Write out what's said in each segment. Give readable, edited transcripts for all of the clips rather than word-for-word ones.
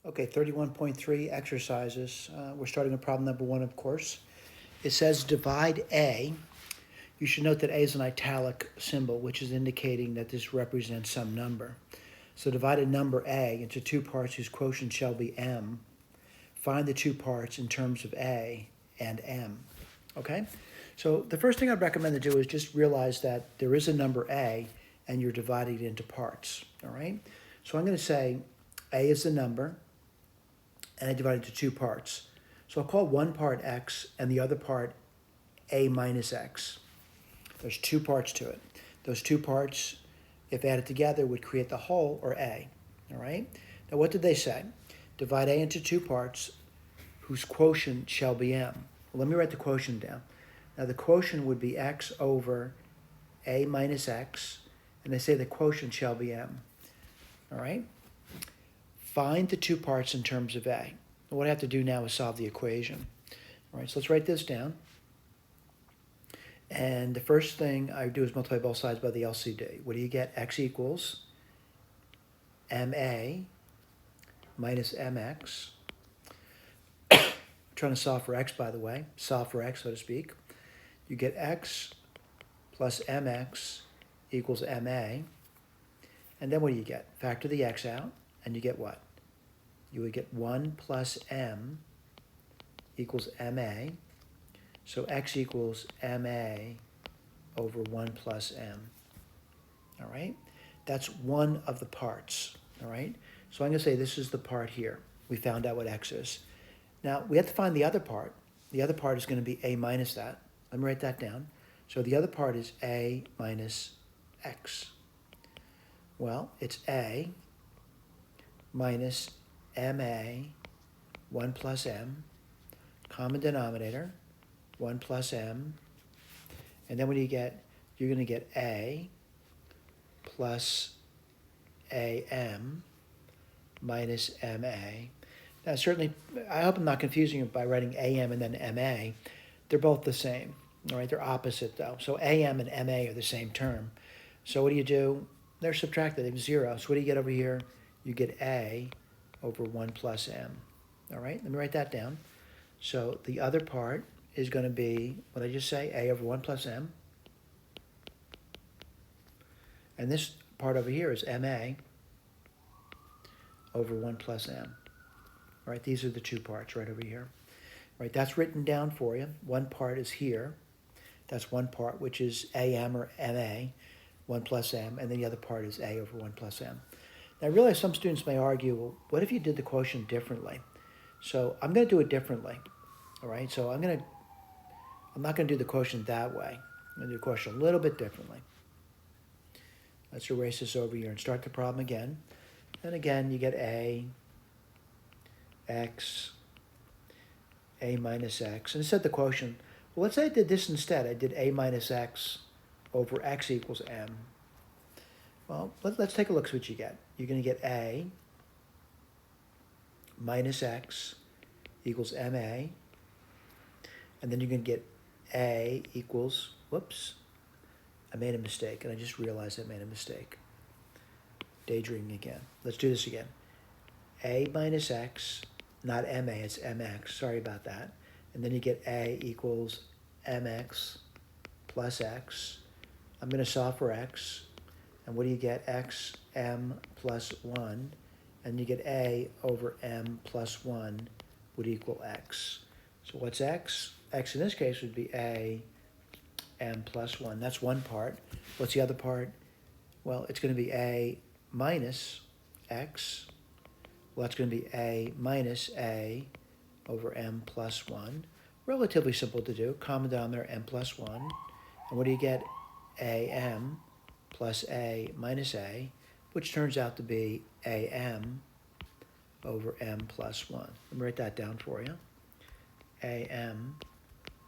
Okay, 31.3 exercises. We're starting with problem number 1, of course. It says divide A. You should note that A is an italic symbol, which is indicating that this represents some number. So divide a number A into two parts whose quotient shall be M. Find the two parts in terms of A and M. Okay? So the first thing I'd recommend to do is just realize that there is a number A and you're dividing it into parts. All right? So I'm going to say A is the number, and I divide it into two parts. So I'll call one part X and the other part A minus X. There's two parts to it. Those two parts, if added together, would create the whole, or A. All right? Now what did they say? Divide A into two parts whose quotient shall be M. Well, let me write the quotient down. Now the quotient would be X over A minus X, and they say the quotient shall be M. All right? Find the two parts in terms of A. What I have to do now is solve the equation. All right, so let's write this down. And the first thing I do is multiply both sides by the LCD. What do you get? X equals MA minus MX. I'm trying to solve for X, by the way. Solve for X, so to speak. You get X plus MX equals MA. And then what do you get? Factor the X out, and you get what? You would get 1 plus M equals MA. So X equals MA over 1 plus M. All right? That's one of the parts. All right? So I'm going to say this is the part here. We found out what X is. Now, we have to find the other part. The other part is going to be A minus that. Let me write that down. So the other part is A minus X. Well, it's A minus MA, 1 plus M, common denominator, 1 plus M, and then what do you get? You're going to get A plus AM minus MA. Now certainly, I hope I'm not confusing you by writing AM and then MA. They're both the same, all right? They're opposite though. So AM and MA are the same term. So what do? They're subtracted, they're 0. So what do you get over here? You get A over 1 plus M. All right, let me write that down. So the other part is going to be, what did I just say? A over 1 plus M. And this part over here is MA over 1 plus M. All right, these are the two parts right over here. All right, that's written down for you. One part is here. That's one part, which is AM or MA, 1 plus M, and then the other part is A over 1 plus M. Now, I realize some students may argue, well, what if you did the quotient differently? So I'm going to do it differently, all right? So I'm not going to do the quotient that way. I'm going to do the quotient a little bit differently. Let's erase this over here and start the problem again. And again, you get A, X, A minus X. And it said the quotient. Well, let's say I did this instead. I did A minus X over X equals M. Well, let's take a look at what you get. You're going to get A minus X equals MA. And then you're going to get A equals, whoops, I made a mistake, and I just realized I made a mistake. Daydreaming again. Let's do this again. A minus X, not MA, it's MX. Sorry about that. And then you get A equals MX plus X. I'm going to solve for X. And what do you get? X, M plus 1. And you get A over M plus 1 would equal X. So what's X? X in this case would be A, M plus 1. That's one part. What's the other part? Well, it's going to be A minus X. Well, that's going to be A minus A over M plus 1. Relatively simple to do. Common denominator, M plus 1. And what do you get? AM plus A minus A, which turns out to be AM over M plus 1. Let me write that down for you. AM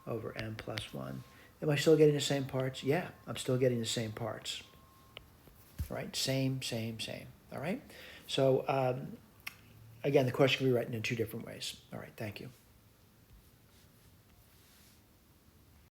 over M plus 1. Am I still getting the same parts? Yeah, I'm still getting the same parts. All right, same. All right, so again, the question can be written in two different ways. All right, thank you.